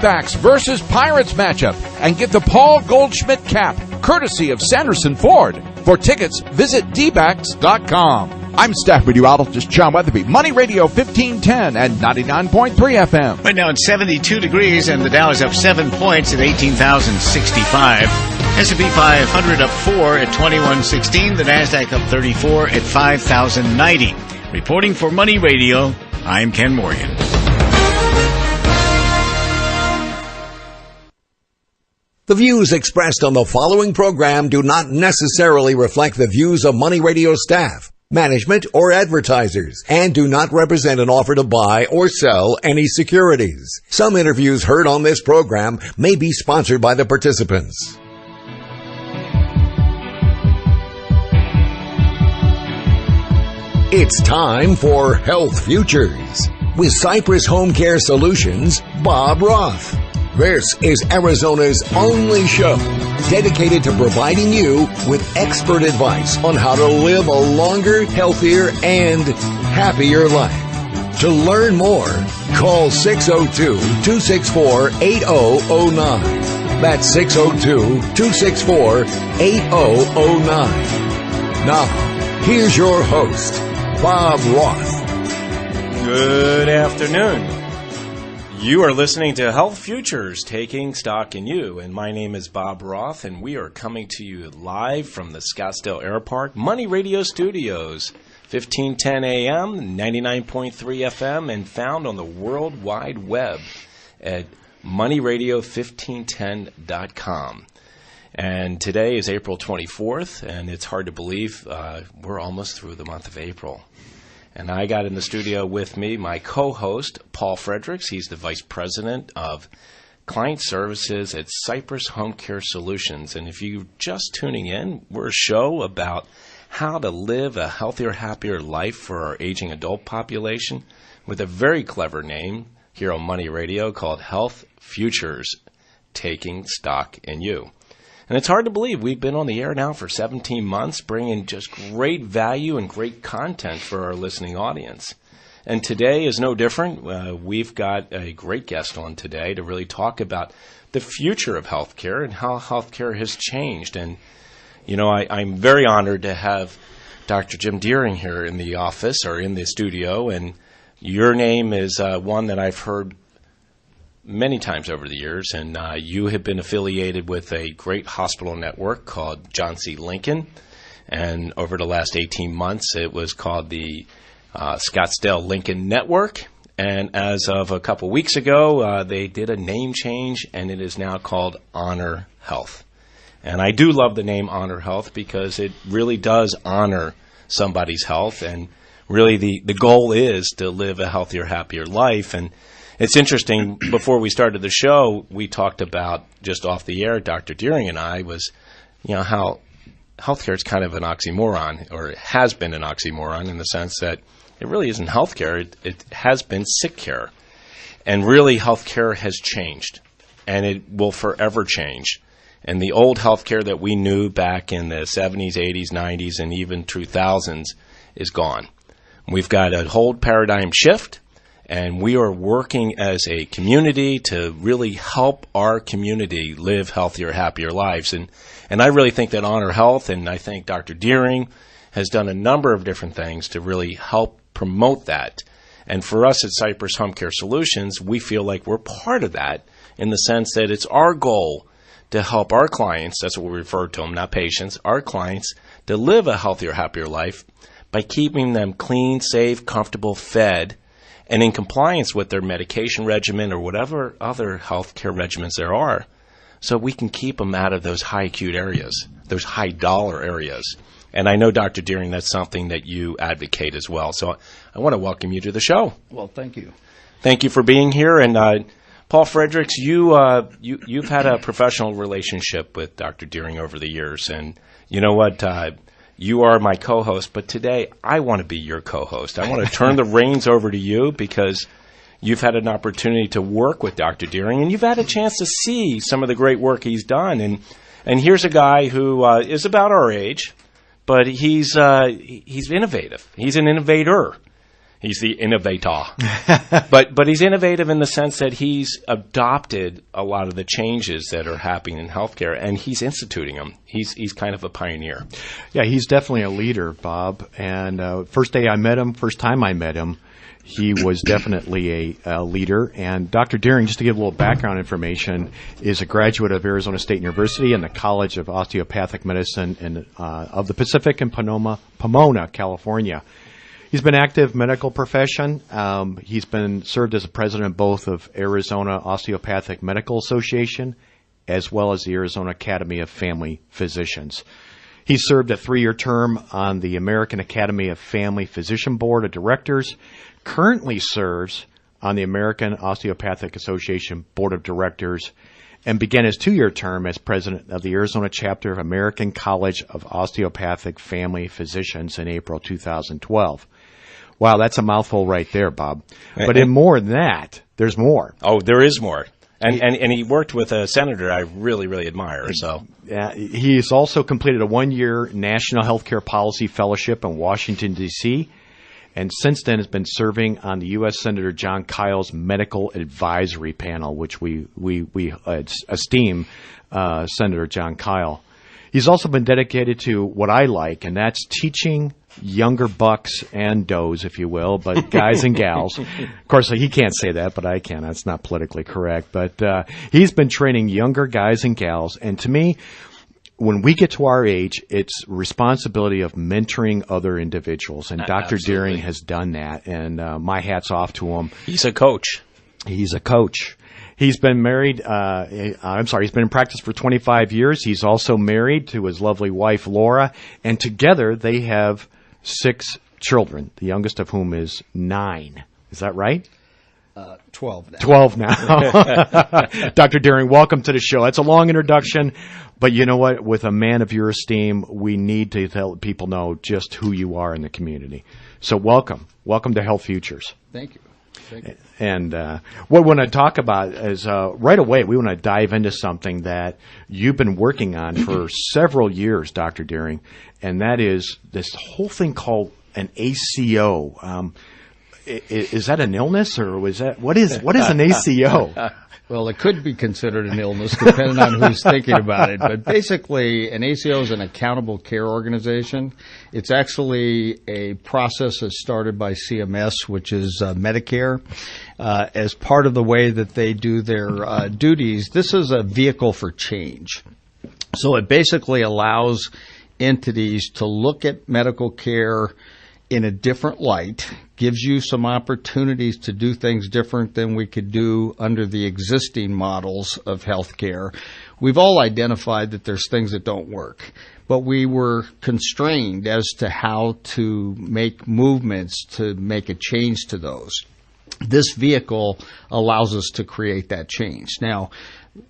Backs versus Pirates matchup and get the Paul Goldschmidt cap, courtesy of Sanderson Ford. For tickets, visit dbacks.com. I'm staff meteorologist John Weatherby, Money Radio 1510 and 99.3 FM. Right now it's 72 degrees and the Dow is up 7 points at 18,065. S&P 500 up 4 at 2116. The NASDAQ up 34 at 5,090. Reporting for Money Radio, I'm Ken Morgan. The views expressed on the following program do not necessarily reflect the views of Money Radio staff, management, or advertisers, and do not represent an offer to buy or sell any securities. Some interviews heard on this program may be sponsored by the participants. It's time for Health Futures with Cypress HomeCare Solutions, Bob Roth. This is Arizona's only show dedicated to providing you with expert advice on how to live a longer, healthier, and happier life. To learn more, call 602-264-8009. That's 602-264-8009. Now, here's your host, Bob Roth. Good afternoon. You are listening to Health Futures, Taking Stock in You, and my name is Bob Roth, and we are coming to you live from the Scottsdale Airpark Money Radio Studios, 1510 AM, 99.3 FM, and found on the World Wide Web at moneyradio1510.com. And today is April 24th, and it's hard to believe we're almost through the month of April. And I got in the studio with me my co-host, Paul Fredericks. He's the Vice President of Client Services at Cypress HomeCare Solutions. And if you're just tuning in, we're a show about how to live a healthier, happier life for our aging adult population with a very clever name here on Money Radio called Health Futures, Taking Stock in You. And it's hard to believe we've been on the air now for 17 months, bringing just great value and great content for our listening audience. And today is no different. We've got a great guest on today to really talk about the future of healthcare and how healthcare has changed. And, you know, I'm very honored to have Dr. Jim Deering here in the office or in the studio. And your name is one that I've heard many times over the years, and you have been affiliated with a great hospital network called John C. Lincoln, and over the last 18 months it was called the Scottsdale Lincoln Network, and as of a couple weeks ago they did a name change, and it is now called Honor Health. And I do love the name Honor Health because it really does honor somebody's health, and really the goal is to live a healthier, happier life. And it's interesting, before we started the show, we talked about, just off the air, Dr. Deering and I, was, you know, how healthcare is kind of an oxymoron, or it has been an oxymoron in the sense that it really isn't healthcare, it has been sick care. And really, healthcare has changed, and it will forever change. And the old healthcare that we knew back in the 70s, 80s, 90s, and even 2000s is gone. We've got a whole paradigm shift. And we are working as a community to really help our community live healthier, happier lives. And I really think that Honor Health, and I think Dr. Deering has done a number of different things to really help promote that. And for us at Cypress HomeCare Solutions, we feel like we're part of that in the sense that it's our goal to help our clients, that's what we refer to them, not patients, our clients, to live a healthier, happier life by keeping them clean, safe, comfortable, fed, and in compliance with their medication regimen or whatever other health care regimens there are, so we can keep them out of those high acute areas, those high dollar areas. And I know, Dr. Deering, that's something that you advocate as well. So I want to welcome you to the show. Well, thank you. Thank you for being here. And Paul Fredericks, you've had a professional relationship with Dr. Deering over the years. And you know what? You are my co-host, but today I want to be your co-host. I want to turn the reins over to you because you've had an opportunity to work with Dr. Deering, and you've had a chance to see some of the great work he's done. And here's a guy who is about our age, but he's innovative. He's an innovator. He's the innovator. but he's innovative in the sense that he's adopted a lot of the changes that are happening in healthcare, and he's instituting them. He's kind of a pioneer. Yeah, he's definitely a leader, Bob. And first time I met him, he was definitely a leader. And Dr. Deering, just to give a little background information, is a graduate of Arizona State University and the College of Osteopathic Medicine of the Pacific in Pomona, California. He's been active medical profession. He's been served as a president both of Arizona Osteopathic Medical Association as well as the Arizona Academy of Family Physicians. He served a 3-year term on the American Academy of Family Physician Board of Directors, currently serves on the American Osteopathic Association Board of Directors, and began his 2-year term as president of the Arizona chapter of American College of Osteopathic Family Physicians in April 2012. Wow, that's a mouthful right there, Bob. But in more than that, there's more. Oh, there is more. And he worked with a senator I really, really admire. So he's also completed a 1-year National Healthcare Policy Fellowship in Washington, D.C., and since then has been serving on the U.S. Senator John Kyle's Medical Advisory Panel, which we esteem Senator John Kyle. He's also been dedicated to what I like, and that's teaching younger bucks and does, if you will, but guys and gals. Of course, he can't say that, but I can. That's not politically correct. But he's been training younger guys and gals, and to me, when we get to our age, it's responsibility of mentoring other individuals, and Dr. Absolutely. Deering has done that, and my hat's off to him. he's a coach. He's a coach. He's been married, he's been in practice for 25 years. He's also married to his lovely wife, Laura, and together they have 6 children, the youngest of whom is 9. Is that right? 12 now. 12 now. Dr. Deering, welcome to the show. That's a long introduction, but you know what? With a man of your esteem, we need to let people know just who you are in the community. So welcome. Welcome to Health Futures. Thank you. And what we want to talk about is right away, we want to dive into something that you've been working on for several years, Dr. Deering, and that is this whole thing called an ACO. Is that an illness, or what is an ACO? Well, it could be considered an illness depending on who's thinking about it. But basically, an ACO is an accountable care organization. It's actually a process that's started by CMS, which is Medicare. As part of the way that they do their duties, this is a vehicle for change. So it basically allows entities to look at medical care in a different light, gives you some opportunities to do things different than we could do under the existing models of healthcare. We've all identified that there's things that don't work, but we were constrained as to how to make movements to make a change to those. This vehicle allows us to create that change. Now,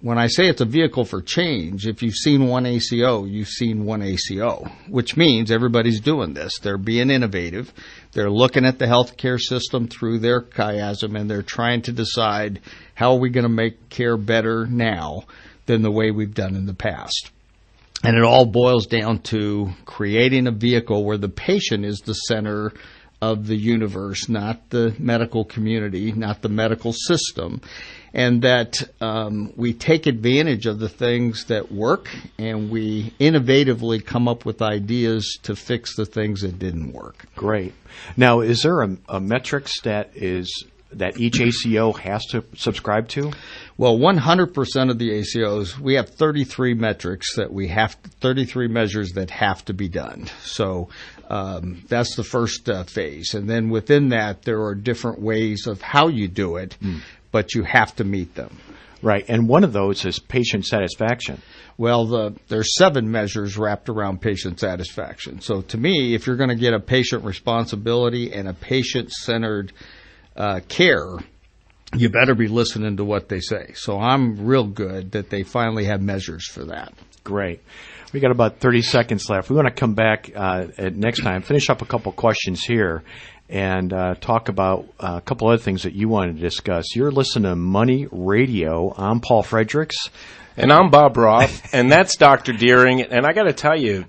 when I say it's a vehicle for change, if you've seen one ACO, you've seen one ACO, which means everybody's doing this. They're being innovative. They're looking at the healthcare system through their chiasm, and they're trying to decide how are we going to make care better now than the way we've done in the past. And it all boils down to creating a vehicle where the patient is the center of the universe, not the medical community, not the medical system, and that we take advantage of the things that work and we innovatively come up with ideas to fix the things that didn't work. Great. Now, is there a metrics that each ACO has to subscribe to? Well, 100% of the ACOs, we have 33 metrics that 33 measures that have to be done. So that's the first phase. And then within that, there are different ways of how you do it, but you have to meet them. Right. And one of those is patient satisfaction. Well, there's 7 measures wrapped around patient satisfaction. So to me, if you're going to get a patient responsibility and a patient-centered care, you better be listening to what they say. So I'm real good that they finally have measures for that. Great. We got about 30 seconds left. We want to come back next time, finish up a couple questions here, and talk about a couple other things that you wanted to discuss. You're listening to Money Radio. I'm Paul Fredericks. And I'm Bob Roth, and that's Dr. Deering. And I got to tell you,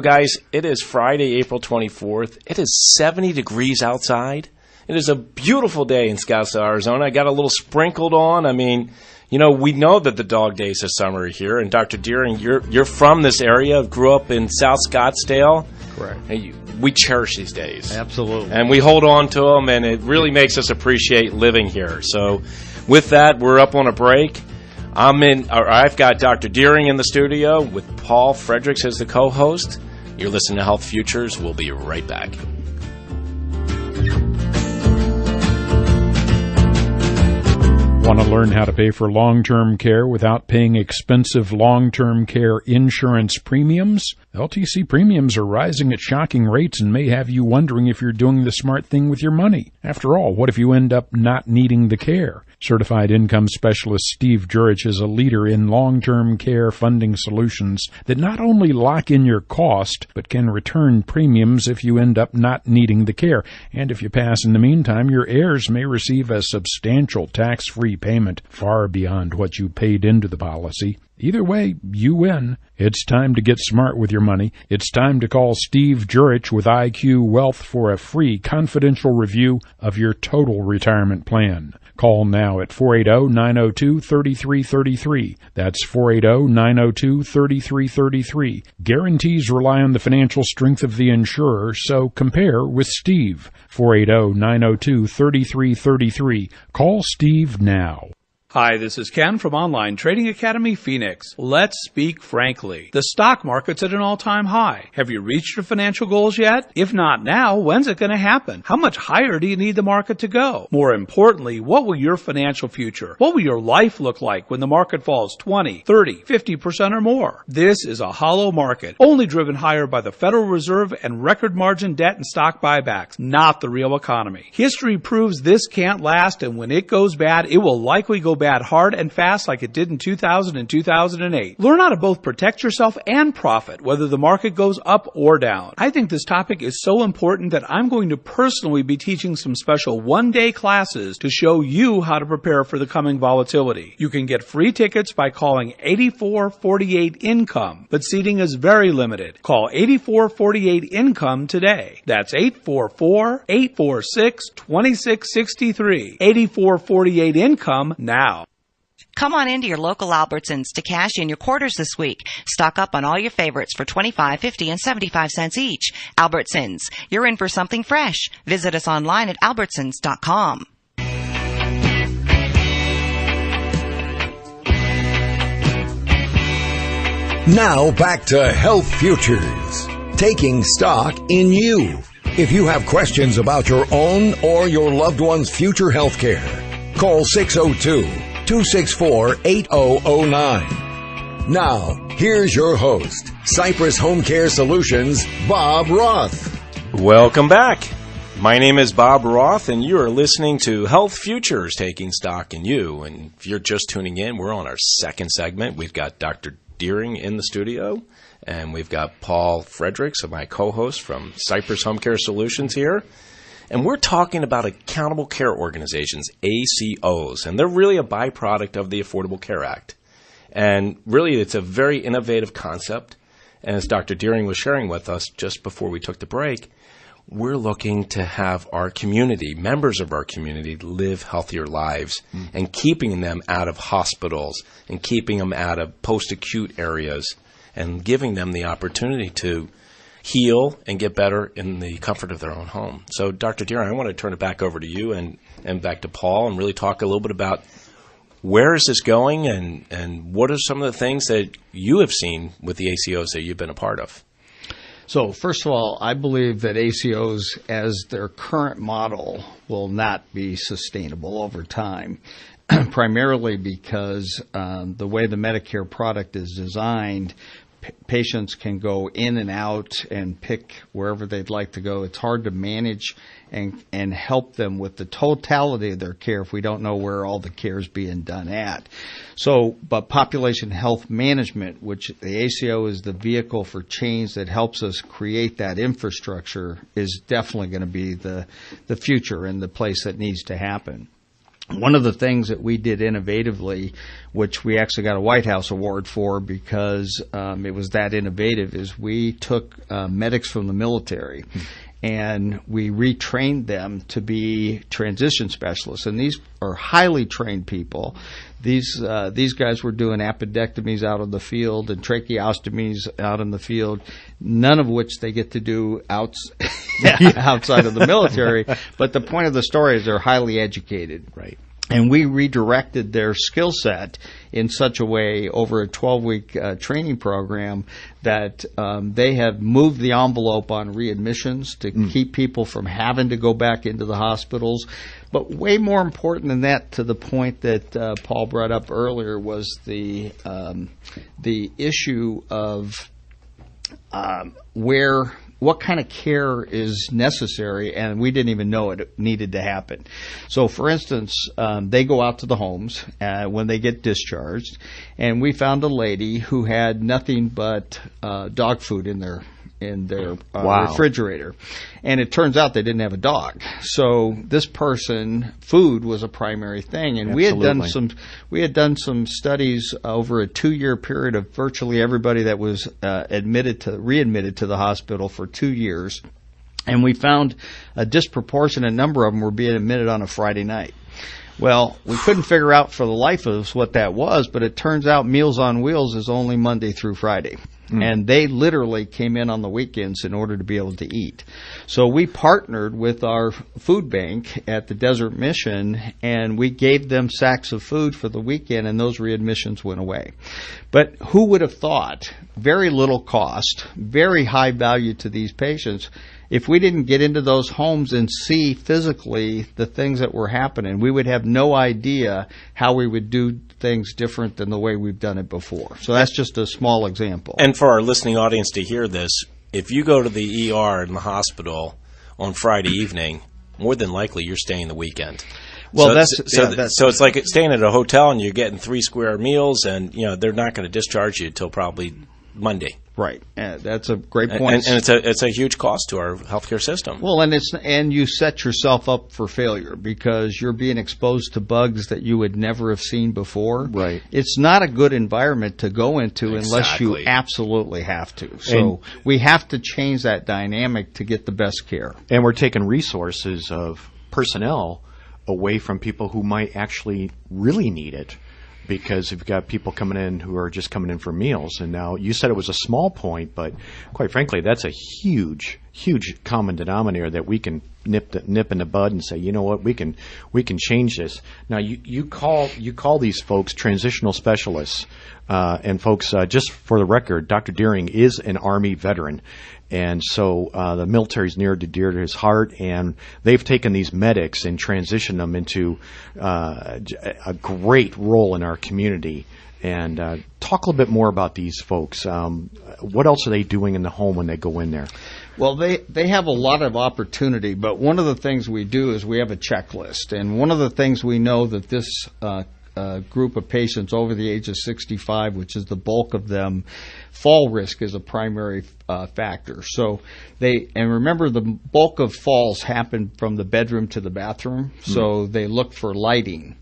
guys, it is Friday, April 24th. It is 70 degrees outside. It is a beautiful day in Scottsdale, Arizona. I got a little sprinkled on. I mean, we know that the dog days of summer are here. And Dr. Deering, you're from this area, grew up in South Scottsdale. Correct. We cherish these days. Absolutely. And we hold on to them, and it really makes us appreciate living here. So with that, we're up on a break. I've got Dr. Deering in the studio with Paul Fredericks as the co-host. You're listening to Health Futures. We'll be right back. Want to learn how to pay for long-term care without paying expensive long-term care insurance premiums? LTC premiums are rising at shocking rates and may have you wondering if you're doing the smart thing with your money. After all, what if you end up not needing the care? Certified income specialist Steve Jurich is a leader in long-term care funding solutions that not only lock in your cost, but can return premiums if you end up not needing the care. And if you pass in the meantime, your heirs may receive a substantial tax-free payment far beyond what you paid into the policy. Either way, you win. It's time to get smart with your money. It's time to call Steve Jurich with IQ Wealth for a free confidential review of your total retirement plan. Call now at 480-902-3333. That's 480-902-3333. Guarantees rely on the financial strength of the insurer, so compare with Steve. 480-902-3333. Call Steve now. Hi, this is Ken from Online Trading Academy Phoenix. Let's speak frankly. The stock market's at an all-time high. Have you reached your financial goals yet? If not now, when's it going to happen? How much higher do you need the market to go? More importantly, what will your financial future, what will your life look like when the market falls 20, 30, 50% or more? This is a hollow market, only driven higher by the Federal Reserve and record margin debt and stock buybacks, not the real economy. History proves this can't last, and when it goes bad, it will likely go bad hard and fast like it did in 2000 and 2008. Learn how to both protect yourself and profit, whether the market goes up or down. I think this topic is so important that I'm going to personally be teaching some special one-day classes to show you how to prepare for the coming volatility. You can get free tickets by calling 8448-INCOME, but seating is very limited. Call 8448-INCOME today. That's 844-846-2663. 8448-INCOME now. Come on into your local Albertsons to cash in your quarters this week. Stock up on all your favorites for 25, 50, and 75 cents each. Albertsons, you're in for something fresh. Visit us online at albertsons.com. Now back to Health Futures, taking stock in you. If you have questions about your own or your loved one's future health care, call 602-264-8009. Now, here's your host, Cypress HomeCare Solutions, Bob Roth. Welcome back. My name is Bob Roth, and you are listening to Health Futures, taking stock in you. And if you're just tuning in, we're on our second segment. We've got Dr. Deering in the studio, and we've got Paul Fredericks, my co-host from Cypress HomeCare Solutions here. And we're talking about accountable care organizations, ACOs, and they're really a byproduct of the Affordable Care Act. And really, it's a very innovative concept. And as Dr. Deering was sharing with us just before we took the break, we're looking to have our community, members of our community, live healthier lives and keeping them out of hospitals and keeping them out of post-acute areas and giving them the opportunity to heal and get better in the comfort of their own home. So, Dr. Deering, I want to turn it back over to you and back to Paul and really talk a little bit about where is this going and what are some of the things that you have seen with the ACOs that you've been a part of? So, first of all, I believe that ACOs as their current model will not be sustainable over time, primarily because the way the Medicare product is designed, patients can go in and out and pick wherever they'd like to go. It's hard to manage and help them with the totality of their care if we don't know where all the care is being done at. So, but population health management, which the ACO is the vehicle for change that helps us create that infrastructure, is definitely going to be the future and the place that needs to happen. One of the things that we did innovatively, which we actually got a White House award for because it was that innovative, is we took medics from the military and we retrained them to be transition specialists. And these are highly trained people. These guys were doing appendectomies out in the field and tracheostomies out in the field, none of which they get to do outside of the military. But the point of the story is they're highly educated. Right. And we redirected their skill set in such a way over a 12-week training program that they have moved the envelope on readmissions to keep people from having to go back into the hospitals. But way more important than that, to the point that Paul brought up earlier, was the issue of what kind of care is necessary, and we didn't even know it needed to happen. So, for instance, they go out to the homes when they get discharged, and we found a lady who had nothing but dog food in their refrigerator. And it turns out they didn't have a dog. So this person, food was a primary thing. And Absolutely. we had done some studies over a 2-year period of virtually everybody that was readmitted to the hospital for 2 years. And we found a disproportionate number of them were being admitted on a Friday night. Well, we couldn't figure out for the life of us what that was, but it turns out Meals on Wheels is only Monday through Friday. And they literally came in on the weekends in order to be able to eat. So we partnered with our food bank at the Desert Mission, and we gave them sacks of food for the weekend, and those readmissions went away. But who would have thought, very little cost, very high value to these patients, if we didn't get into those homes and see physically the things that were happening, we would have no idea how we would do things different than the way we've done it before. So that's just a small example. And for our listening audience to hear this, if you go to the ER in the hospital on Friday evening, more than likely you're staying the weekend. Well, so it's like staying at a hotel and you're getting 3 square meals, and they're not going to discharge you until probably Monday. Right. That's a great point. And it's a huge cost to our healthcare system. Well, and you set yourself up for failure because you're being exposed to bugs that you would never have seen before. Right. It's not a good environment to go into unless you absolutely have to. So we have to change that dynamic to get the best care. And we're taking resources of personnel away from people who might actually really need it. Because you've got people coming in who are just coming in for meals. And now you said it was a small point, but quite frankly, that's a huge common denominator that we can nip in the bud and say, you know what, we can change this. Now you call these folks transitional specialists, and folks, just for the record, Dr. Deering is an Army veteran. And so the military's near and dear to his heart, and they've taken these medics and transitioned them into a great role in our community. And talk a little bit more about these folks. What else are they doing in the home when they go in there? Well, they have a lot of opportunity, but one of the things we do is we have a checklist. And one of the things we know that this group of patients over the age of 65, which is the bulk of them, fall risk is a primary factor. So and remember, the bulk of falls happen from the bedroom to the bathroom. So they look for lighting,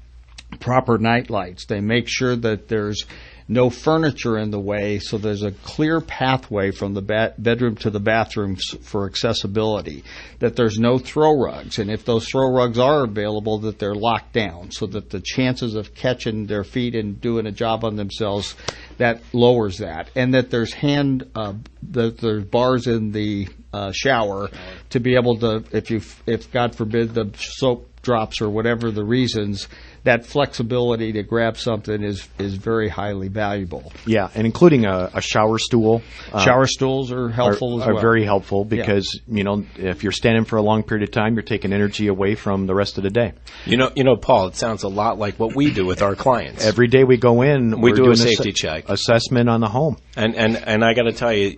proper night lights. They make sure that there's no furniture in the way, so there's a clear pathway from the bedroom to the bathroom for accessibility, that there's no throw rugs, and if those throw rugs are available, that they're locked down so that the chances of catching their feet and doing a job on themselves, that lowers that, and that there's there's bars in the shower to be able to, if God forbid the soap drops or whatever the reasons, that flexibility to grab something is very highly valuable. Yeah, and including a shower stool. Shower stools are helpful as well. Are very helpful because, if you're standing for a long period of time, you're taking energy away from the rest of the day. Paul, it sounds a lot like what we do with our clients. Every day we go in, we do a safety check. Assessment on the home. And I got to tell you,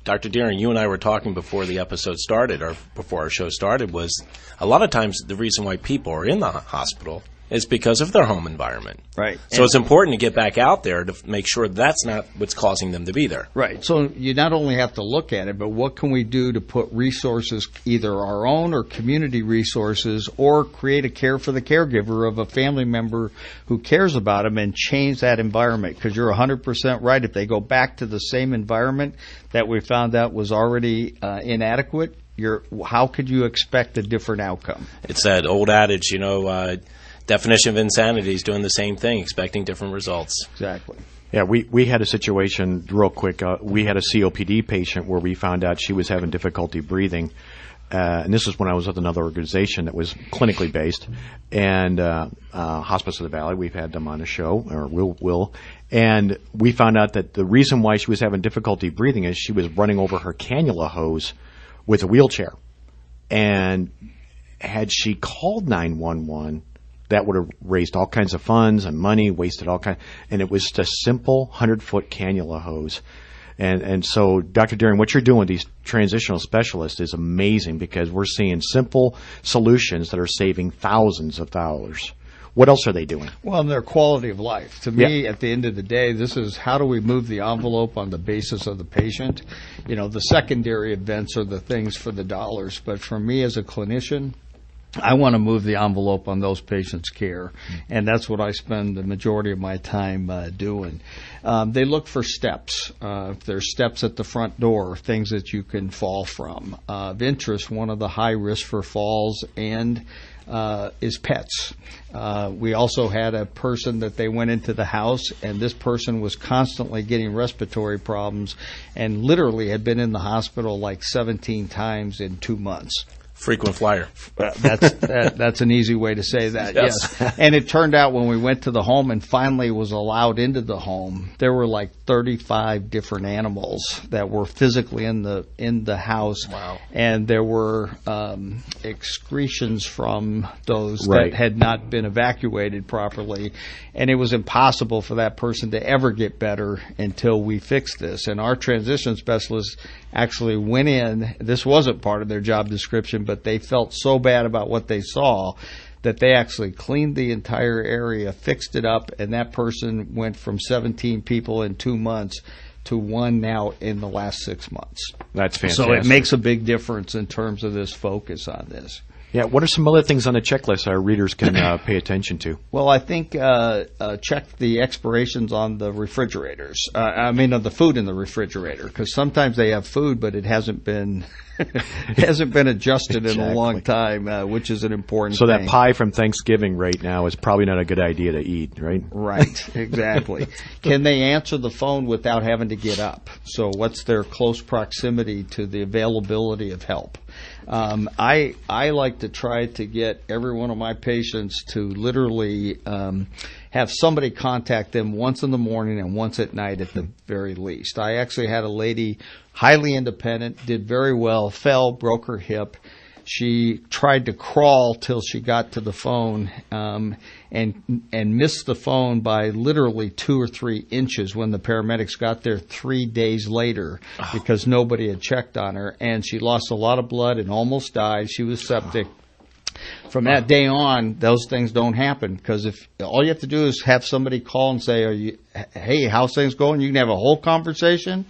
Dr. Deering, you and I were talking before the episode started, or before our show started, was a lot of times the reason why people are in the hospital is because of their home environment. Right. So it's important to get back out there to make sure that's not what's causing them to be there. Right. So you not only have to look at it, but what can we do to put resources, either our own or community resources, or create a care for the caregiver of a family member who cares about them and change that environment? Because you're 100% right. If they go back to the same environment that we found out was already inadequate, how could you expect a different outcome? It's that old adage, definition of insanity is doing the same thing, expecting different results. Exactly. Yeah, we had a situation, real quick, we had a COPD patient where we found out she was having difficulty breathing. And this is when I was with another organization that was clinically based, and Hospice of the Valley. We've had them on the show, or will. And we found out that the reason why she was having difficulty breathing is she was running over her cannula hose with a wheelchair. And had she called 911, that would have raised all kinds of funds and money, wasted all kinds. And it was just a simple 100-foot cannula hose. And so, Dr. Deering, what you're doing with these transitional specialists is amazing, because we're seeing simple solutions that are saving thousands of dollars. What else are they doing? Well, their quality of life. To me, at the end of the day, this is how do we move the envelope on the basis of the patient. The secondary events are the things for the dollars. But for me as a clinician, I want to move the envelope on those patients' care, and that's what I spend the majority of my time doing. They look for steps. If there's steps at the front door, things that you can fall from. Of interest, one of the high risk for falls and is pets. We also had a person that they went into the house, and this person was constantly getting respiratory problems and literally had been in the hospital like 17 times in 2 months. Frequent flyer. That's an easy way to say that, yes. And it turned out when we went to the home and finally was allowed into the home, there were like 35 different animals that were physically in the house. Wow. And there were excretions from those that had not been evacuated properly. And it was impossible for that person to ever get better until we fixed this. And our transition specialist actually went in. This wasn't part of their job description, but they felt so bad about what they saw that they actually cleaned the entire area, fixed it up, and that person went from 17 people in 2 months to 1 now in the last 6 months. That's fantastic. So it makes a big difference in terms of this focus on this. Yeah, what are some other things on the checklist our readers can pay attention to? Well, I think check the expirations on the refrigerators. Of the food in the refrigerator, because sometimes they have food, but it hasn't been adjusted in a long time, which is an important thing. So that pie from Thanksgiving right now is probably not a good idea to eat, right? Right, exactly. Can they answer the phone without having to get up? So what's their close proximity to the availability of help? I like to try to get every one of my patients to literally have somebody contact them once in the morning and once at night at the very least. I actually had a lady, highly independent, did very well, fell, broke her hip. She tried to crawl till she got to the phone and missed the phone by literally 2 or 3 inches when the paramedics got there 3 days later because nobody had checked on her. And she lost a lot of blood and almost died. She was septic. From that day on, those things don't happen, because if all you have to do is have somebody call and say, hey, how's things going? You can have a whole conversation.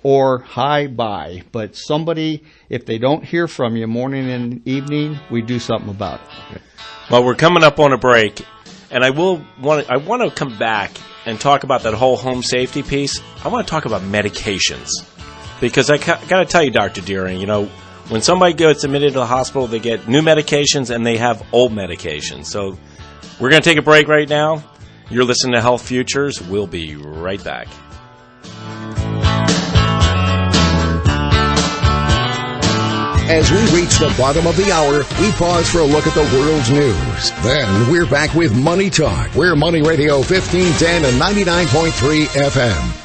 Or hi, bye. But somebody, if they don't hear from you morning and evening, we do something about it. Well, we're coming up on a break, and I want to come back and talk about that whole home safety piece. I want to talk about medications, because I got to tell you, Dr. Deering, when somebody gets admitted to the hospital, they get new medications and they have old medications. So we're going to take a break right now. You're listening to Health Futures. We'll be right back. As we reach the bottom of the hour, we pause for a look at the world's news. Then we're back with Money Talk. We're Money Radio 1510 and 99.3 FM.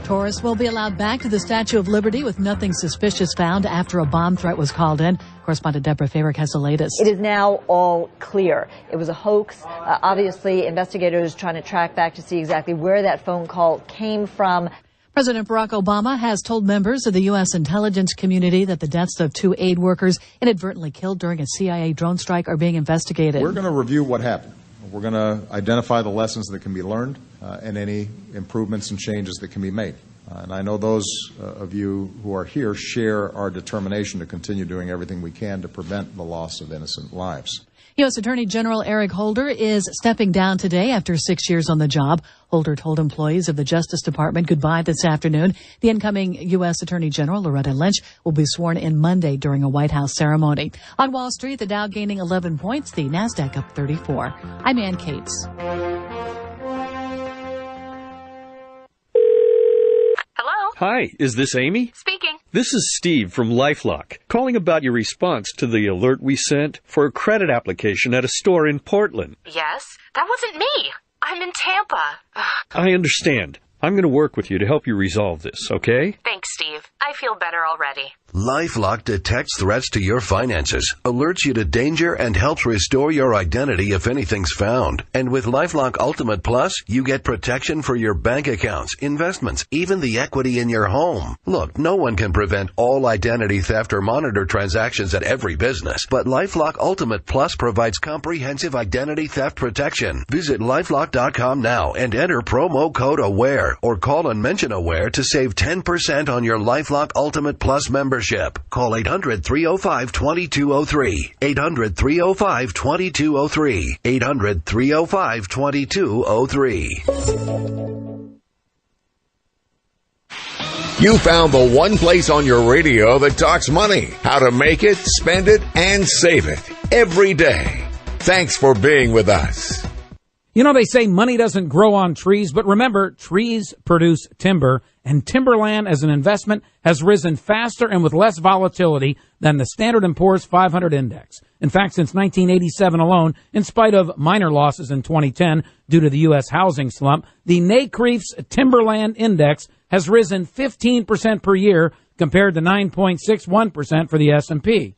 Tourists will be allowed back to the Statue of Liberty with nothing suspicious found after a bomb threat was called in. Correspondent Deborah Favorick has the latest. It is now all clear. It was a hoax. Obviously, investigators trying to track back to see exactly where that phone call came from. President Barack Obama has told members of the U.S. intelligence community that the deaths of 2 aid workers inadvertently killed during a CIA drone strike are being investigated. We're going to review what happened. We're going to identify the lessons that can be learned and any improvements and changes that can be made. And I know those of you who are here share our determination to continue doing everything we can to prevent the loss of innocent lives. U.S. Attorney General Eric Holder is stepping down today after 6 years on the job. Holder told employees of the Justice Department goodbye this afternoon. The incoming U.S. Attorney General, Loretta Lynch, will be sworn in Monday during a White House ceremony. On Wall Street, the Dow gaining 11 points, the NASDAQ up 34. I'm Ann Cates. Hello? Hi, is this Amy? Speaking. This is Steve from LifeLock, calling about your response to the alert we sent for a credit application at a store in Portland. Yes? That wasn't me. I'm in Tampa. Ugh. I understand. I'm going to work with you to help you resolve this, okay? Thanks, Steve. I feel better already. LifeLock detects threats to your finances, alerts you to danger, and helps restore your identity if anything's found. And with LifeLock Ultimate Plus, you get protection for your bank accounts, investments, even the equity in your home. Look, no one can prevent all identity theft or monitor transactions at every business, but LifeLock Ultimate Plus provides comprehensive identity theft protection. Visit LifeLock.com now and enter promo code AWARE or call and mention AWARE to save 10% on your LifeLock Ultimate Plus membership. Call 800-305-2203. 800-305-2203. 800-305-2203. You found the one place on your radio that talks money, how to make it, spend it, and save it every day. Thanks for being with us. You know, they say money doesn't grow on trees, but remember, trees produce timber, and timberland as an investment has risen faster and with less volatility than the Standard & Poor's 500 index. In fact, since 1987 alone, in spite of minor losses in 2010 due to the U.S. housing slump, the NCREIF's Timberland Index has risen 15% per year compared to 9.61% for the S&P.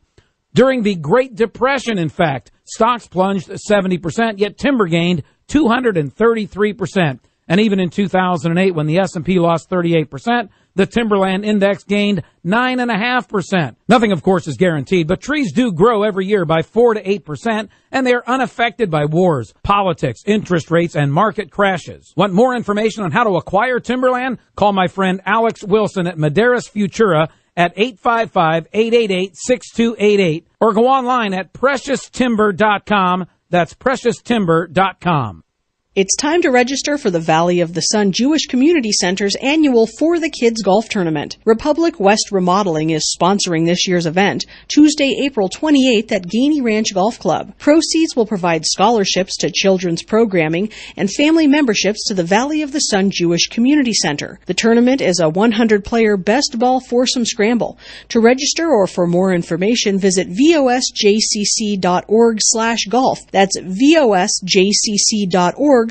During the Great Depression, in fact, stocks plunged 70%, yet timber gained 233%. And even in 2008, when the S&P lost 38%, the Timberland Index gained 9.5%. Nothing, of course, is guaranteed, but trees do grow every year by 4 to 8%, and they are unaffected by wars, politics, interest rates, and market crashes. Want more information on how to acquire timberland? Call my friend Alex Wilson at Maderas Futura at 855-888-6288, or go online at PreciousTimber.com. That's PreciousTimber.com. It's time to register for the Valley of the Sun Jewish Community Center's annual For the Kids Golf Tournament. Republic West Remodeling is sponsoring this year's event, Tuesday, April 28th at Gainey Ranch Golf Club. Proceeds will provide scholarships to children's programming and family memberships to the Valley of the Sun Jewish Community Center. The tournament is a 100-player best ball foursome scramble. To register or for more information, visit vosjcc.org/golf. That's vosjcc.org/golf.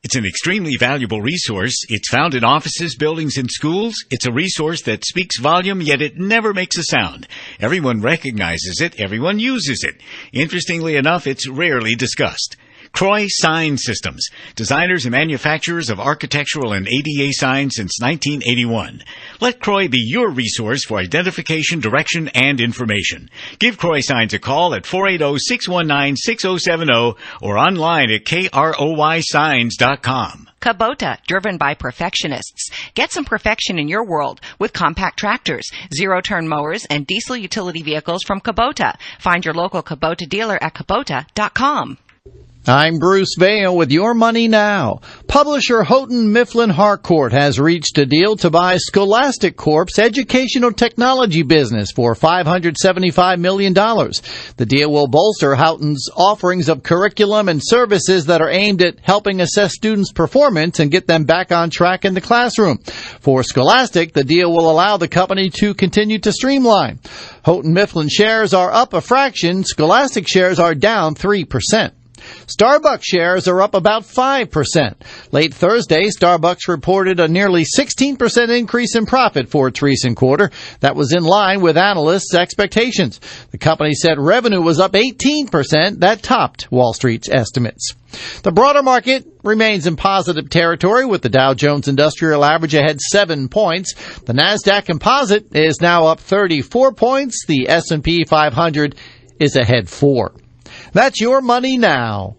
It's an extremely valuable resource. It's found in offices, buildings, and schools. It's a resource that speaks volume, yet it never makes a sound. Everyone recognizes it. Everyone uses it. Interestingly enough, it's rarely discussed. Croy Sign Systems, designers and manufacturers of architectural and ADA signs since 1981. Let Croy be your resource for identification, direction, and information. Give Croy Signs a call at 480-619-6070 or online at kroysigns.com. Kubota, driven by perfectionists. Get some perfection in your world with compact tractors, zero-turn mowers, and diesel utility vehicles from Kubota. Find your local Kubota dealer at Kubota.com. I'm Bruce Vail with Your Money Now. Publisher Houghton Mifflin Harcourt has reached a deal to buy Scholastic Corp's educational technology business for $575 million. The deal will bolster Houghton's offerings of curriculum and services that are aimed at helping assess students' performance and get them back on track in the classroom. For Scholastic, the deal will allow the company to continue to streamline. Houghton Mifflin shares are up a fraction. Scholastic shares are down 3%. Starbucks shares are up about 5%. Late Thursday, Starbucks reported a nearly 16% increase in profit for its recent quarter. That was in line with analysts' expectations. The company said revenue was up 18%. That topped Wall Street's estimates. The broader market remains in positive territory with the Dow Jones Industrial Average ahead 7 points. The NASDAQ Composite is now up 34 points. The S&P 500 is ahead 4. That's Your Money Now.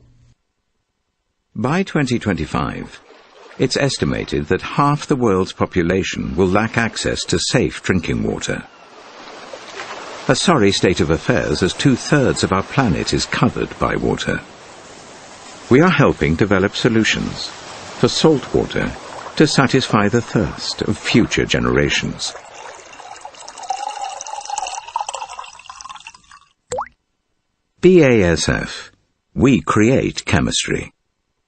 By 2025, it's estimated that half the world's population will lack access to safe drinking water. A sorry state of affairs as 2/3 of our planet is covered by water. We are helping develop solutions for salt water to satisfy the thirst of future generations. BASF. We create chemistry.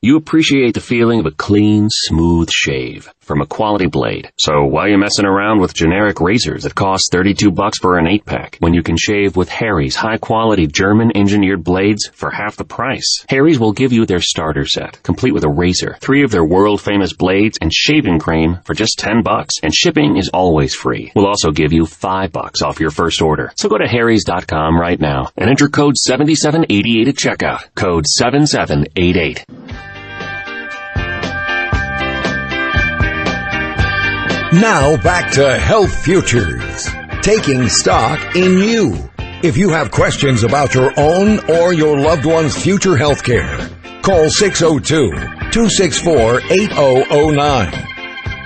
You appreciate the feeling of a clean, smooth shave from a quality blade. So why are you messing around with generic razors that cost $32 for an 8-pack when you can shave with Harry's high-quality German-engineered blades for half the price? Harry's will give you their starter set, complete with a razor, 3 of their world-famous blades, and shaving cream for just $10, and shipping is always free. We'll also give you $5 off your first order. So go to harrys.com right now and enter code 7788 at checkout. Code 7788. Now back to Health Futures, taking stock in you. If you have questions about your own or your loved one's future health care, call 602-264-8009.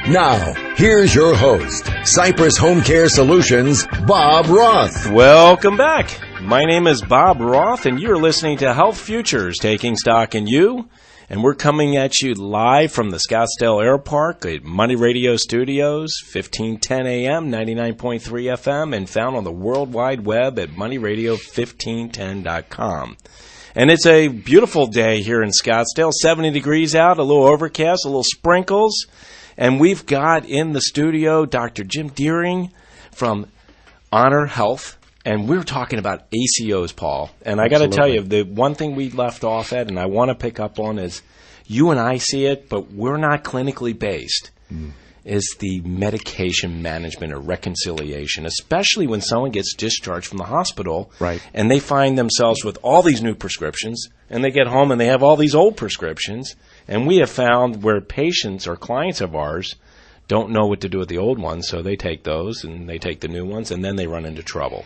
Now, here's your host, Cypress HomeCare Solutions, Bob Roth. Welcome back. My name is Bob Roth, and you're listening to Health Futures, taking stock in you. And we're coming at you live from the Scottsdale Air Park at Money Radio Studios, 1510 AM, 99.3 FM, and found on the World Wide Web at moneyradio1510.com. And it's a beautiful day here in Scottsdale, 70 degrees out, a little overcast, a little sprinkles. And we've got in the studio Dr. Jim Deering from Honor Health. And we're talking about ACOs, Paul. And I got to tell you, the one thing we left off at, and I want to pick up on, is you and I see it, but we're not clinically based, is the medication management or reconciliation, especially when someone gets discharged from the hospital and they find themselves with all these new prescriptions, and they get home and they have all these old prescriptions. And we have found where patients or clients of ours don't know what to do with the old ones, so they take those and they take the new ones, and then they run into trouble.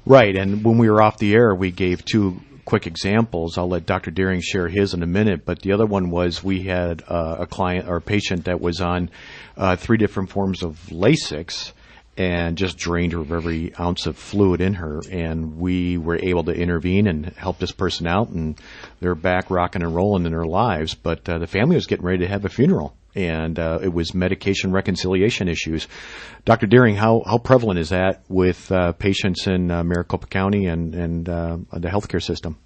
Right, and when we were off the air, we gave 2 quick examples. I'll let Dr. Deering share his in a minute, but the other one was we had a client or a patient that was on 3 different forms of Lasix and just drained her of every ounce of fluid in her, and we were able to intervene and help this person out, and they're back rocking and rolling in their lives, but the family was getting ready to have a funeral. And it was medication reconciliation issues. Dr. Deering, how prevalent is that with patients in Maricopa County and the healthcare system?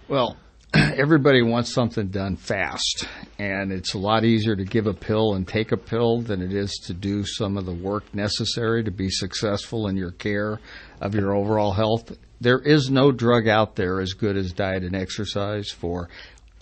Well, everybody wants something done fast, and it's a lot easier to give a pill and take a pill than it is to do some of the work necessary to be successful in your care of your overall health. There is no drug out there as good as diet and exercise for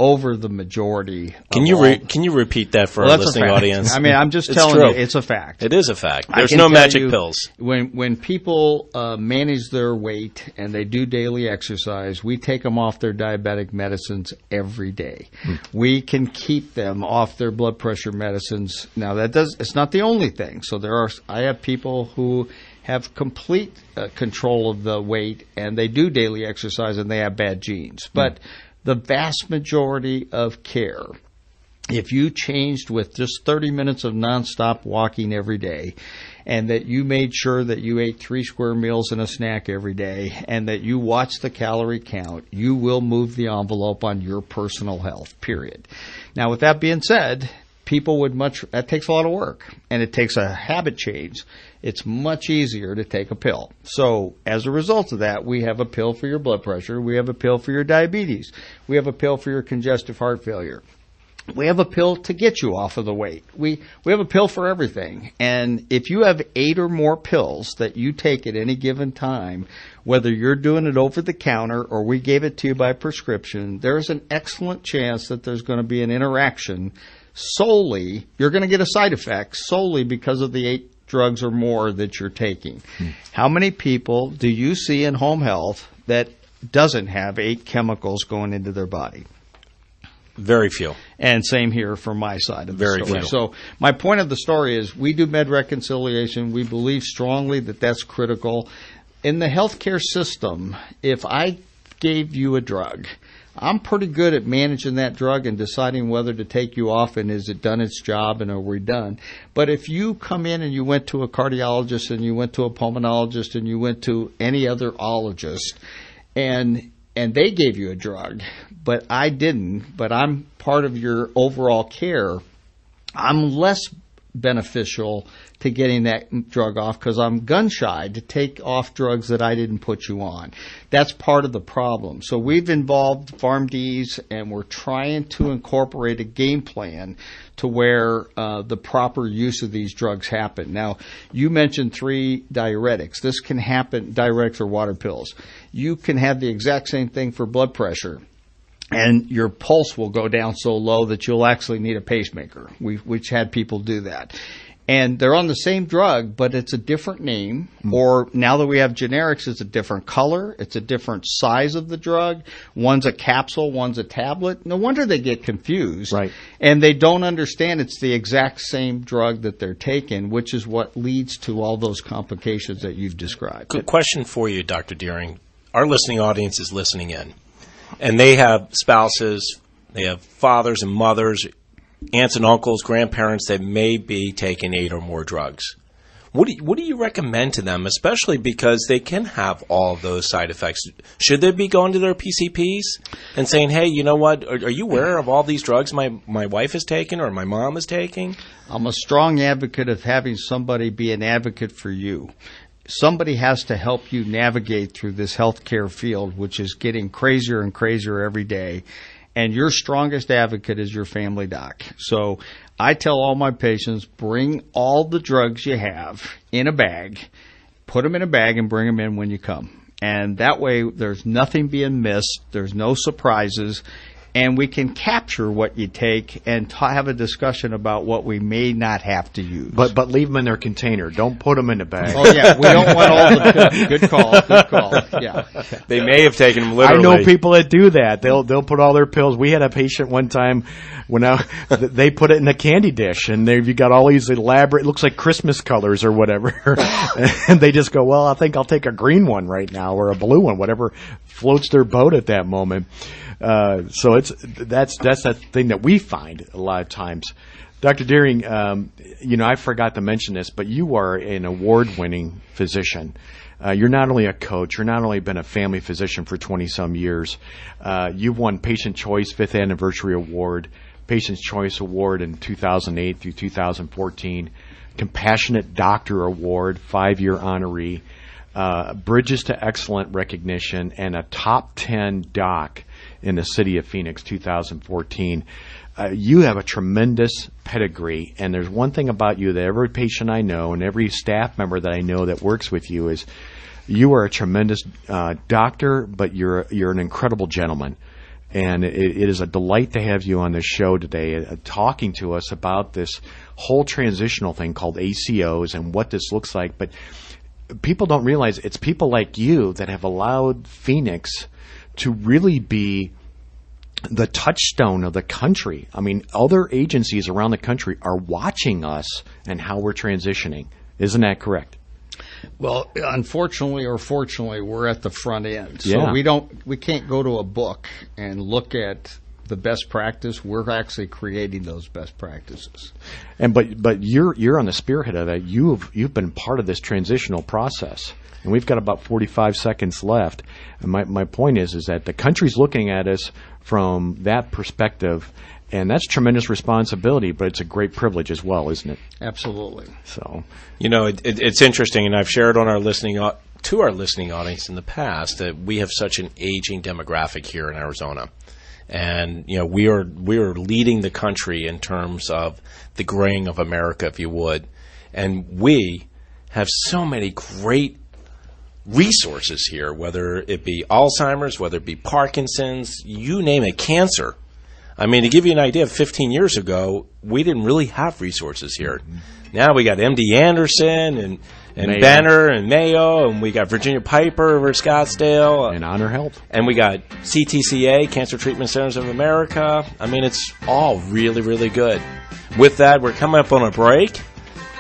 over the majority. Can you repeat that for our listening audience? I mean, I'm just telling you, it's a fact. It is a fact. There's no magic pills. When people manage their weight and they do daily exercise, we take them off their diabetic medicines every day. We can keep them off their blood pressure medicines. Now, it's not the only thing. So I have people who have complete control of the weight, and they do daily exercise, and they have bad genes. But the vast majority of care, if you changed with just 30 minutes of nonstop walking every day, and that you made sure that you ate 3 square meals and a snack every day, and that you watched the calorie count, you will move the envelope on your personal health, period. Now, with that being said, that takes a lot of work, and it takes a habit change. It's much easier to take a pill. So as a result of that, we have a pill for your blood pressure. We have a pill for your diabetes. We have a pill for your congestive heart failure. We have a pill to get you off of the weight. We have a pill for everything. And if you have 8 or more pills that you take at any given time, whether you're doing it over the counter or we gave it to you by prescription, there's an excellent chance that there's going to be an interaction solely, you're going to get a side effect solely because of the 8 drugs or more that you're taking. How many people do you see in home health that doesn't have 8 chemicals going into their body? Very few. And same here from my side of the story. Very few. So my point of the story is we do med reconciliation. We believe strongly that that's critical. In the healthcare system, if I gave you a drug, I'm pretty good at managing that drug and deciding whether to take you off and is it done its job and are we done. But if you come in and you went to a cardiologist and you went to a pulmonologist and you went to any other ologist and they gave you a drug, but I didn't, but I'm part of your overall care, I'm less beneficial to getting that drug off because I'm gun shy to take off drugs that I didn't put you on. That's part of the problem. So we've involved PharmDs and we're trying to incorporate a game plan to where the proper use of these drugs happen. Now, you mentioned 3 diuretics. This can happen, diuretics or water pills. You can have the exact same thing for blood pressure. And your pulse will go down so low that you'll actually need a pacemaker. We've had people do that. And they're on the same drug, but it's a different name. Or now that we have generics, it's a different color. It's a different size of the drug. One's a capsule, one's a tablet. No wonder they get confused. Right. And they don't understand it's the exact same drug that they're taking, which is what leads to all those complications that you've described. Good question for you, Dr. Deering. Our listening audience is listening in. And they have spouses, they have fathers and mothers, aunts and uncles, grandparents that may be taking 8 or more drugs. What do you recommend to them, especially because they can have all of those side effects? Should they be going to their PCPs and saying, hey, you know what, are you aware of all these drugs my wife is taking or my mom is taking? I'm a strong advocate of having somebody be an advocate for you. Somebody has to help you navigate through this healthcare field, which is getting crazier and crazier every day. And your strongest advocate is your family doc. So I tell all my patients, bring all the drugs you have in a bag, put them in a bag and bring them in when you come. And that way there's nothing being missed. There's no surprises. And we can capture what you take and have a discussion about what we may not have to use. But leave them in their container. Don't put them in a bag. Oh, yeah. We don't want all the Good call. Yeah. They may have taken them literally. I know people that do that. They'll put all their pills. We had a patient one time when they put it in a candy dish, and you got all these elaborate, it looks like Christmas colors or whatever. And they just go, well, I think I'll take a green one right now or a blue one, whatever floats their boat at that moment. So that's that thing that we find a lot of times. Dr. Deering, I forgot to mention this, but you are an award-winning physician. You're not only a coach, you're not only been a family physician for 20-some years. You've won Patient Choice 5th Anniversary Award, Patient's Choice Award in 2008 through 2014, Compassionate Doctor Award, 5-year honoree, Bridges to Excellent recognition, and a top 10 doc in the city of Phoenix 2014. You have a tremendous pedigree, and there's one thing about you that every patient I know and every staff member that I know that works with you is you are a tremendous doctor, but you're an incredible gentleman. And it is a delight to have you on this show today talking to us about this whole transitional thing called ACOs and what this looks like. But people don't realize it's people like you that have allowed Phoenix to really be the touchstone of the country. I mean, other agencies around the country are watching us and how we're transitioning. Isn't that correct? Well, unfortunately or fortunately, we're at the front end. So Yeah. we can't go to a book and look at the best practice. We're actually creating those best practices. And but you're on the spearhead of that. You've been part of this transitional process. And we've got about 45 seconds left. And my point is that the country's looking at us from that perspective, and that's tremendous responsibility, but it's a great privilege as well, isn't it? Absolutely. So, it's interesting, and I've shared on our listening audience in the past that we have such an aging demographic here in Arizona. And we are leading the country in terms of the graying of America, if you would. And we have so many great resources here, whether it be Alzheimer's, whether it be Parkinson's, you name it, cancer. I mean, to give you an idea, 15 years ago, we didn't really have resources here. Mm-hmm. Now we got MD Anderson and Banner and Mayo, and we got Virginia Piper over Scottsdale. And Honor Health. And we got CTCA, Cancer Treatment Centers of America. I mean, it's all really, really good. With that, we're coming up on a break.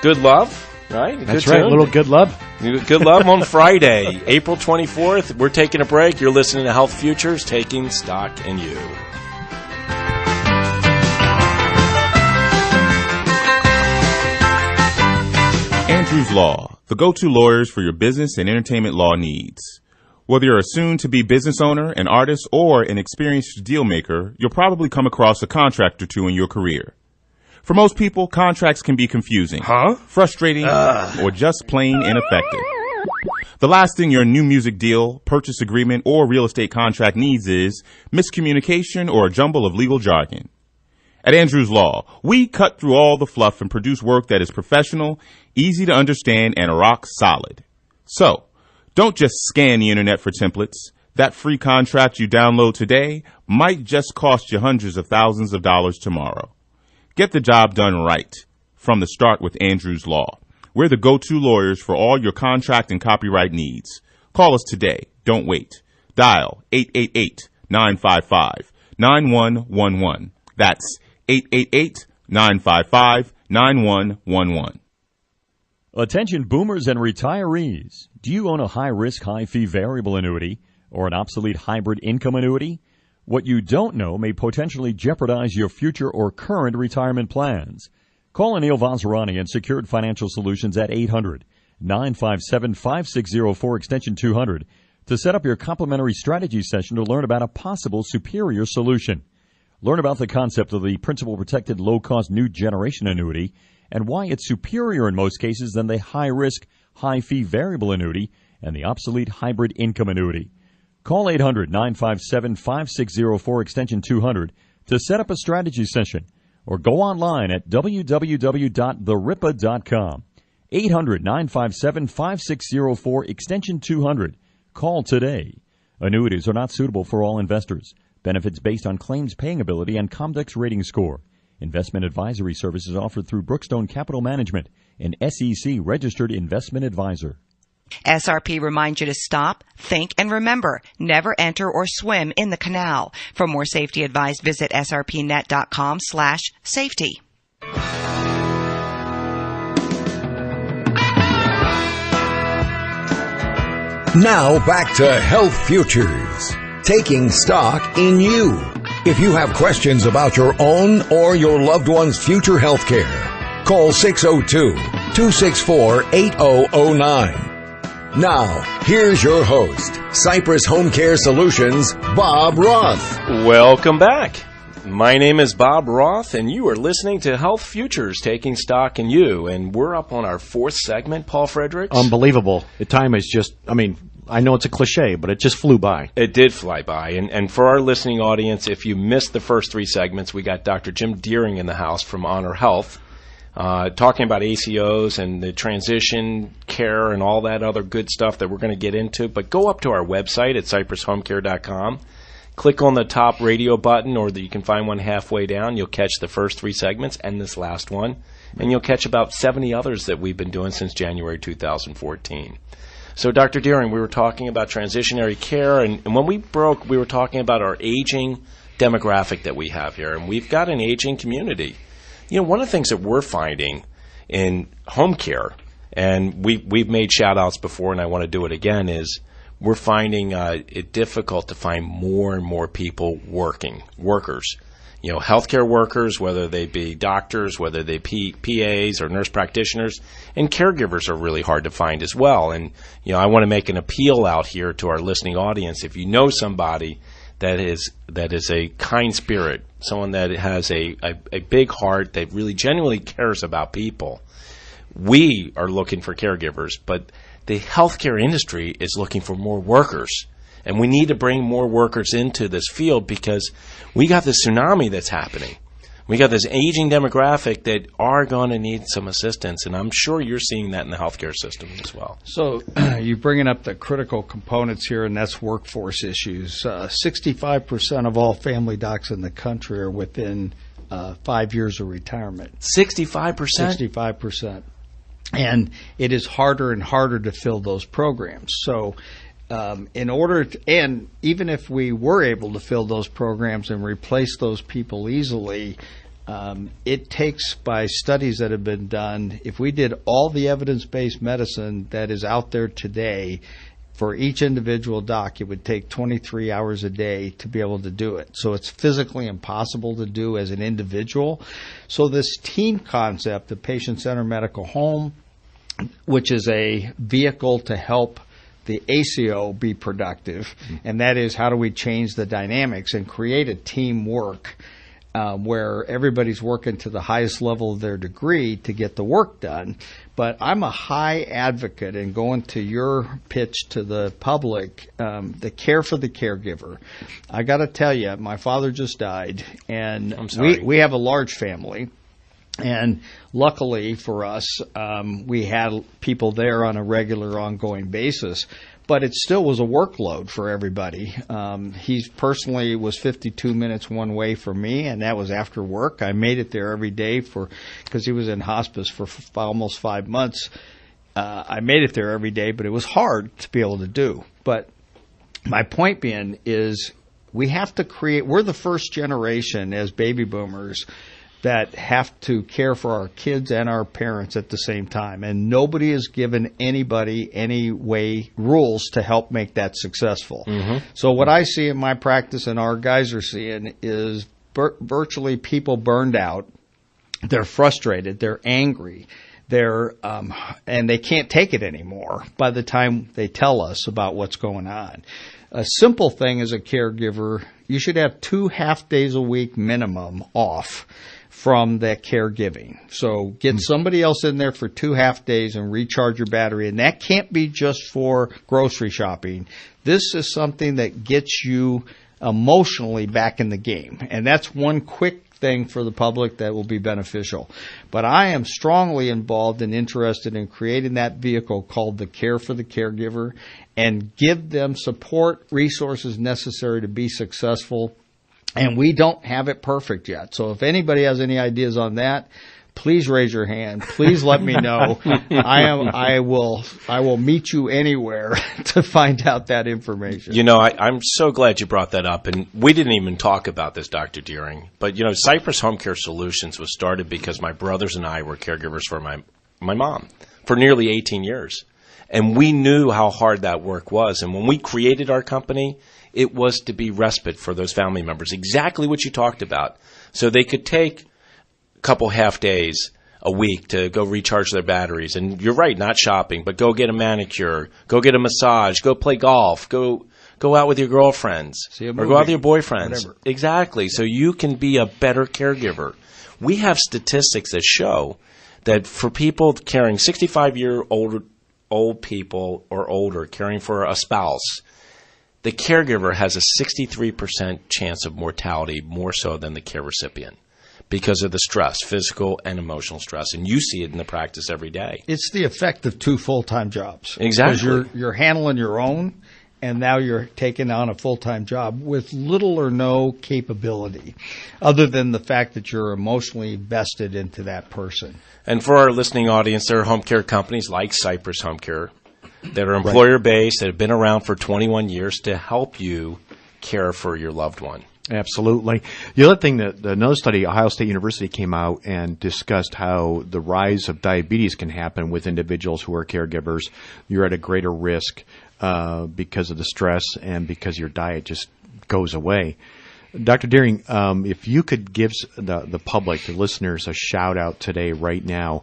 Good love. Right? That's right. A little good love. Good love on Friday, April 24th. We're taking a break. You're listening to Health Futures, taking stock in you. Andrews Law, the go-to lawyers for your business and entertainment law needs. Whether you're a soon-to-be business owner, an artist, or an experienced deal maker, you'll probably come across a contract or two in your career. For most people, contracts can be confusing, frustrating, or just plain ineffective. The last thing your new music deal, purchase agreement, or real estate contract needs is miscommunication or a jumble of legal jargon. At Andrews Law, we cut through all the fluff and produce work that is professional, easy to understand, and rock solid. So, don't just scan the internet for templates. That free contract you download today might just cost you hundreds of thousands of dollars tomorrow. Get the job done right from the start with Andrews Law. We're the go-to lawyers for all your contract and copyright needs. Call us today. Don't wait. Dial 888-955-9111. That's 888-955-9111. Attention boomers and retirees. Do you own a high-risk, high-fee variable annuity or an obsolete hybrid income annuity? What you don't know may potentially jeopardize your future or current retirement plans. Call Anil Vazirani and Secured Financial Solutions at 800-957-5604 extension 200 to set up your complimentary strategy session to learn about a possible superior solution. Learn about the concept of the principal protected low-cost new generation annuity and why it's superior in most cases than the high-risk, high-fee variable annuity and the obsolete hybrid income annuity. Call 800-957-5604 extension 200 to set up a strategy session or go online at www.theripa.com. 800-957-5604 extension 200. Call today. Annuities are not suitable for all investors. Benefits based on claims paying ability and Comdex rating score. Investment advisory services offered through Brookstone Capital Management, an SEC-registered investment advisor. SRP reminds you to stop, think, and remember, never enter or swim in the canal. For more safety advice, visit srpnet.com/safety. Now back to Health Futures, taking stock in you. If you have questions about your own or your loved one's future health care, call 602-264-8009. Now, here's your host, Cypress HomeCare Solutions, Bob Roth. Welcome back. My name is Bob Roth, and you are listening to Health Futures, taking stock in you. And we're up on our fourth segment, Paul Fredericks. Unbelievable. The time is just, I know it's a cliche, but it just flew by. It did fly by. And for our listening audience, if you missed the first three segments, we got Dr. Jim Deering in the house from Honor Health, talking about ACOs and the transition care and all that other good stuff that we're going to get into. But go up to our website at cypresshomecare.com. Click on the top radio button, or you can find one halfway down. You'll catch the first three segments and this last one. And you'll catch about 70 others that we've been doing since January 2014. So, Dr. Deering, we were talking about transitionary care, and when we broke, we were talking about our aging demographic that we have here, and we've got an aging community. You know, one of the things that we're finding in home care, and we've made shout-outs before, and I want to do it again, is we're finding it difficult to find more and more people workers. You know, healthcare workers, whether they be doctors, whether they PAs or nurse practitioners, and caregivers are really hard to find as well. And, you know, I want to make an appeal out here to our listening audience. If you know somebody that is a kind spirit, someone that has a big heart, that really genuinely cares about people, we are looking for caregivers, but the healthcare industry is looking for more workers. And we need to bring more workers into this field because we got this tsunami that's happening. We got this aging demographic that are going to need some assistance, and I'm sure you're seeing that in the healthcare system as well. So you're bringing up the critical components here, and that's workforce issues. 65% of all family docs in the country are within 5 years of retirement. 65%? 65%. And it is harder and harder to fill those programs. So in order to, and even if we were able to fill those programs and replace those people easily, It takes, by studies that have been done, if we did all the evidence-based medicine that is out there today, for each individual doc, it would take 23 hours a day to be able to do it. So it's physically impossible to do as an individual. So this team concept, the patient-centered medical home, which is a vehicle to help the ACO be productive, and that is, how do we change the dynamics and create a teamwork where everybody's working to the highest level of their degree to get the work done. But I'm a high advocate in going to your pitch to the public, the care for the caregiver. I got to tell you, my father just died, and we have a large family. And luckily for us, we had people there on a regular, ongoing basis. But it still was a workload for everybody. He personally was 52 minutes one way for me, and that was after work. I made it there every day because he was in hospice for almost 5 months. I made it there every day, but it was hard to be able to do. But my point being is, we have to create – we're the first generation as baby boomers that have to care for our kids and our parents at the same time. And nobody has given anybody any rules to help make that successful. Mm-hmm. So what I see in my practice and our guys are seeing is virtually people burned out. They're frustrated. They're angry. And they can't take it anymore by the time they tell us about what's going on. A simple thing as a caregiver, you should have 2 half days a week minimum off from that caregiving. So get somebody else in there for 2 half days and recharge your battery. And that can't be just for grocery shopping. This is something that gets you emotionally back in the game. And that's one quick thing for the public that will be beneficial. But I am strongly involved and interested in creating that vehicle called the Care for the Caregiver, and give them support, resources necessary to be successful. And we don't have it perfect yet. So if anybody has any ideas on that, please raise your hand. Please let me know. I will meet you anywhere to find out that information. You know, I'm so glad you brought that up. And we didn't even talk about this, Dr. Deering. But, you know, Cypress HomeCare Solutions was started because my brothers and I were caregivers for my mom for nearly 18 years. And we knew how hard that work was. And when we created our company, it was to be respite for those family members, exactly what you talked about. So they could take a couple half days a week to go recharge their batteries. And you're right, not shopping, but go get a manicure, go get a massage, go play golf, go out with your girlfriends, or go out with your boyfriends. Whatever. Exactly. So you can be a better caregiver. We have statistics that show that for people caring 65-year-old people or older, caring for a spouse, the caregiver has a 63% chance of mortality, more so than the care recipient, because of the stress, physical and emotional stress. And you see it in the practice every day. It's the effect of 2 full-time jobs. Exactly. Because you're handling your own, and now you're taking on a full-time job with little or no capability, other than the fact that you're emotionally vested into that person. And for our listening audience, there are home care companies like Cypress HomeCare that are employer-based, that have been around for 21 years to help you care for your loved one. Absolutely. The other thing, that another study, Ohio State University came out and discussed how the rise of diabetes can happen with individuals who are caregivers. You're at a greater risk because of the stress and because your diet just goes away. Dr. Deering, if you could give the public, the listeners, a shout-out today, right now,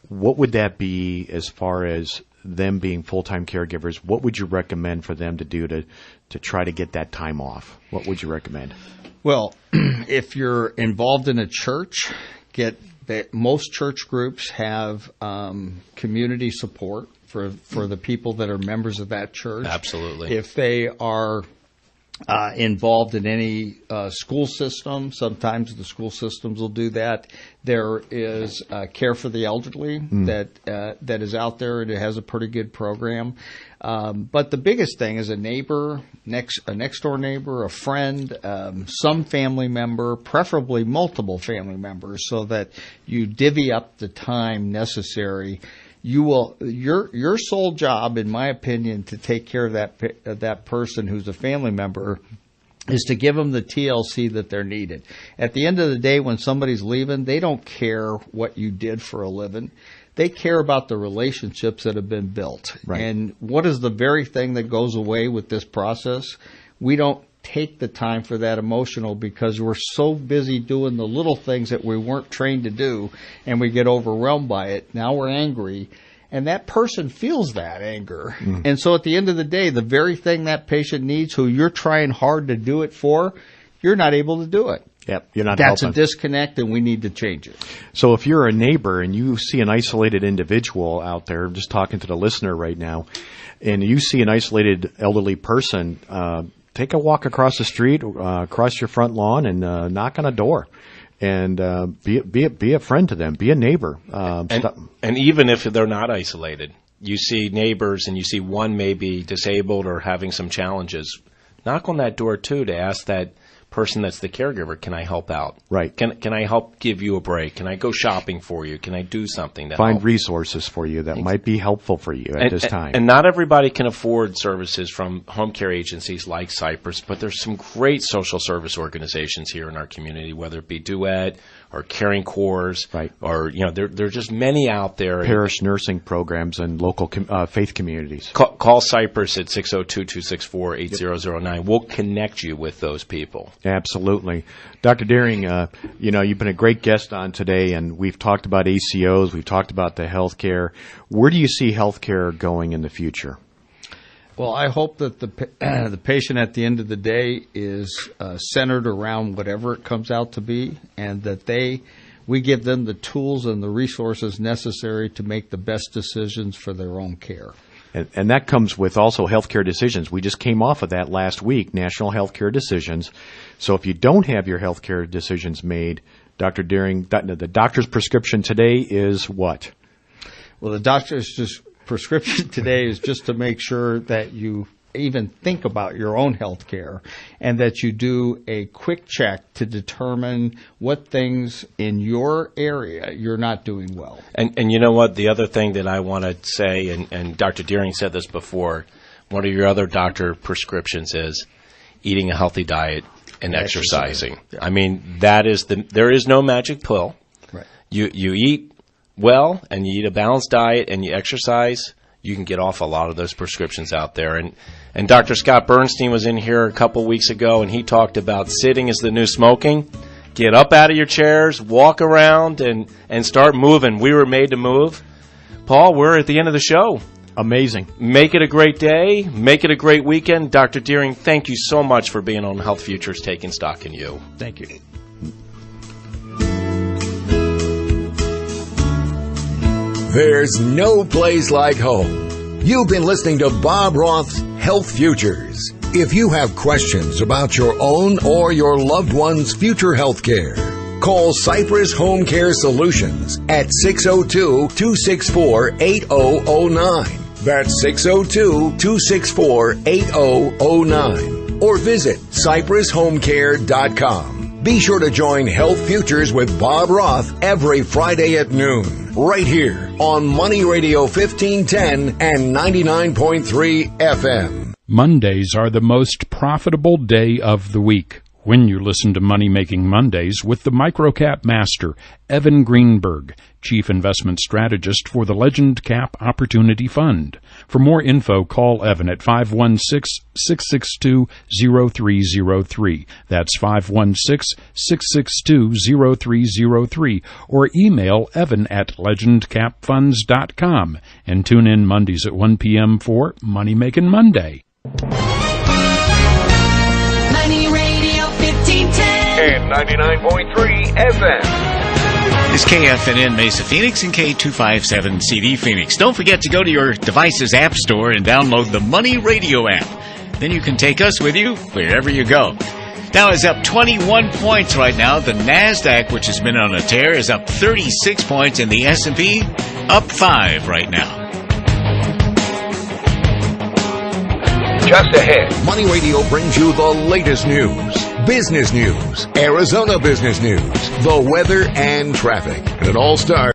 what would that be as far as them being full-time caregivers? What would you recommend for them to do to try to get that time off? What would you recommend? Well, if you're involved in a church, most church groups have community support for the people that are members of that church. Absolutely. If they are involved in any school system, sometimes the school systems will do that. There is Care for the Elderly that is out there, and it has a pretty good program. But the biggest thing is a neighbor, a next door neighbor, a friend, some family member, preferably multiple family members, so that you divvy up the time necessary. Your sole job, in my opinion, to take care of that person who's a family member is to give them the TLC that they're needed. At the end of the day, when somebody's leaving, they don't care what you did for a living. They care about the relationships that have been built. Right. And what is the very thing that goes away with this process? We don't take the time for that emotional because we're so busy doing the little things that we weren't trained to do, and we get overwhelmed by it. Now we're angry, and that person feels that anger. And so at the end of the day, the very thing that patient needs, who you're trying hard to do it for, you're not able to do it. Yep, you're not That's helping. a disconnect, and we need to change it. So if you're a neighbor and you see an isolated individual out there, I'm just talking to the listener right now, and you see an isolated elderly person, take a walk across the street, across your front lawn, and knock on a door. And be a friend to them. Be a neighbor. And even if they're not isolated, you see neighbors and you see one may be disabled or having some challenges, knock on that door, too, to ask that person that's the caregiver, can I help out? Right. Can I help give you a break? Can I go shopping for you? Can I do something to Find help? resources for you that might be helpful for you at this time. And not everybody can afford services from home care agencies like Cypress, but there's some great social service organizations here in our community, whether it be Duet or Caring Corps, right. Or there are just many out there. Parish nursing programs and local faith communities. Call Cypress at 602-264-8009. We'll connect you with those people. Absolutely. Dr. Deering, you've been a great guest on today, and we've talked about ACOs, we've talked about the healthcare. Where do you see healthcare going in the future? Well, I hope that the patient at the end of the day is centered around whatever it comes out to be, and that we give them the tools and the resources necessary to make the best decisions for their own care. And that comes with also healthcare decisions. We just came off of that last week, National Healthcare Decisions. So if you don't have your healthcare decisions made, Dr. Deering, the doctor's prescription today is what? Well, the doctor's prescription today is just to make sure that you even think about your own health care, and that you do a quick check to determine what things in your area you're not doing well. And you know what? The other thing that I want to say, and Dr. Deering said this before, one of your other doctor prescriptions is eating a healthy diet and exercising. Yeah. I mean, there is no magic pill. Right. You eat well and you eat a balanced diet and you exercise, you can get off a lot of those prescriptions out there. And Dr. Scott Bernstein was in here a couple weeks ago, and he talked about sitting is the new smoking. Get up out of your chairs, walk around, and start moving. We were made to move. Paul, we're at the end of the show. Amazing. Make it a great day. Make it a great weekend. Dr. Deering, thank you so much for being on Health Futures, taking stock in you. Thank you. There's no place like home. You've been listening to Bob Roth's Health Futures. If you have questions about your own or your loved one's future health care, call Cypress Home Care Solutions at 602-264-8009. That's 602-264-8009. Or visit CypressHomeCare.com. Be sure to join Health Futures with Bob Roth every Friday at noon, right here on Money Radio 1510 and 99.3 FM. Mondays are the most profitable day of the week. When you listen to Money Making Mondays with the microcap master, Evan Greenberg, Chief Investment Strategist for the Legend Cap Opportunity Fund. For more info, call Evan at 516-662-0303. That's 516-662-0303. Or email Evan at legendcapfunds.com. And tune in Mondays at 1 p.m. for Money Making Monday. Money Radio 1510 and 99.3 FM. It's KFNN Mesa Phoenix and K257 CD Phoenix. Don't forget to go to your device's app store and download the Money Radio app. Then you can take us with you wherever you go. Dow is up 21 points right now. The NASDAQ, which has been on a tear, is up 36 points, and the S&P up 5 right now. Just ahead, Money Radio brings you the latest news, business news, Arizona business news, the weather and traffic. And it all starts